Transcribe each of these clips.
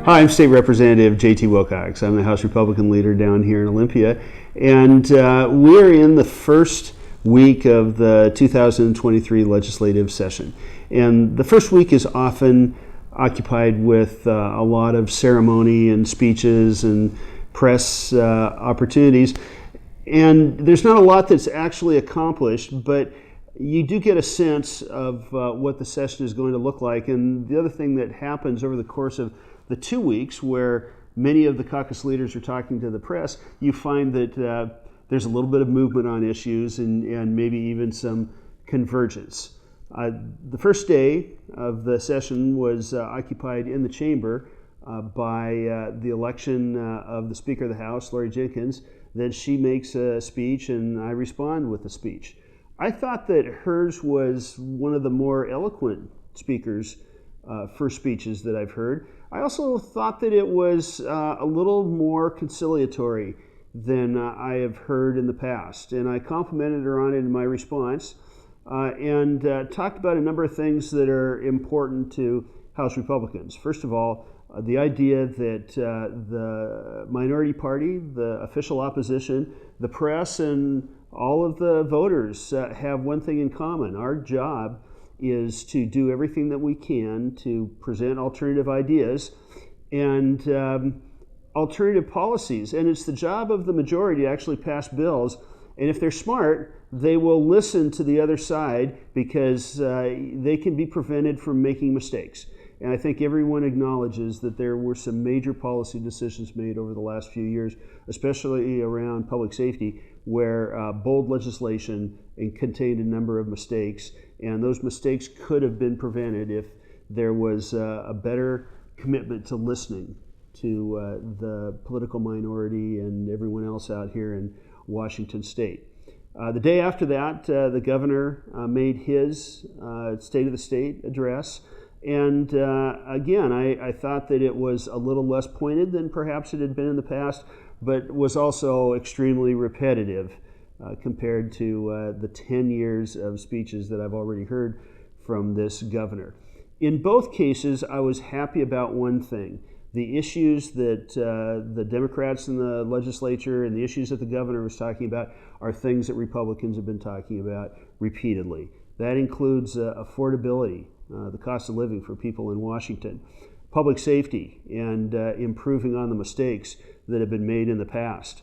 Hi, I'm State Representative J.T. Wilcox. I'm the House Republican Leader down here in Olympia, and we're in the first week of the 2023 legislative session. And the first week is often occupied with a lot of ceremony and speeches and press opportunities. And there's not a lot that's actually accomplished, but you do get a sense of what the session is going to look like. And the other thing that happens over the course of the 2 weeks where many of the caucus leaders are talking to the press, you find that there's a little bit of movement on issues and maybe even some convergence. The first day of the session was occupied in the chamber by the election of the Speaker of the House, Lori Jenkins. Then she makes a speech and I respond with a speech. I thought that hers was one of the more eloquent speakers' first speeches that I've heard. I also thought that it was a little more conciliatory than I have heard in the past. And I complimented her on it in my response and talked about a number of things that are important to House Republicans. First of all, the idea that the minority party, the official opposition, the press, and all of the voters have one thing in common. Our job is to do everything that we can to present alternative ideas and alternative policies. And it's the job of the majority to actually pass bills. And if they're smart, they will listen to the other side because they can be prevented from making mistakes. And I think everyone acknowledges that there were some major policy decisions made over the last few years, especially around public safety, where bold legislation contained a number of mistakes. And those mistakes could have been prevented if there was a better commitment to listening to the political minority and everyone else out here in Washington State. The day after that, the governor made his State of the State address. And again, I thought that it was a little less pointed than perhaps it had been in the past, but was also extremely repetitive compared to the 10 years of speeches that I've already heard from this governor. In both cases, I was happy about one thing. The issues that the Democrats in the legislature and the issues that the governor was talking about are things that Republicans have been talking about repeatedly. That includes affordability, the cost of living for people in Washington, public safety, and improving on the mistakes that have been made in the past,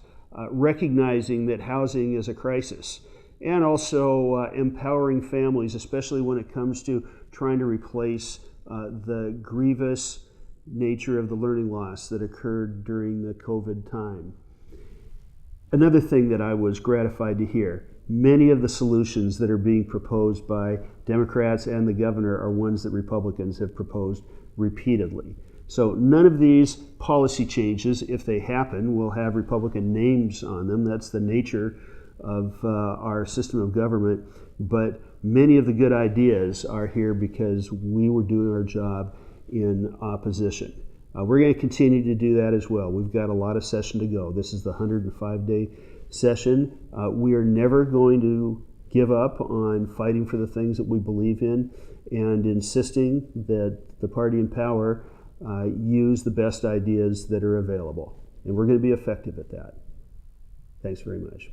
recognizing that housing is a crisis, and also empowering families, especially when it comes to trying to replace the grievous nature of the learning loss that occurred during the COVID time. Another thing that I was gratified to hear, many of the solutions that are being proposed by Democrats and the governor are ones that Republicans have proposed repeatedly. So none of these policy changes, if they happen, will have Republican names on them. That's the nature of our system of government. But many of the good ideas are here because we were doing our job in opposition. We're going to continue to do that as well. We've got a lot of session to go. This is the 105-day session. We are never going to give up on fighting for the things that we believe in and insisting that the party in power use the best ideas that are available. And we're going to be effective at that. Thanks very much.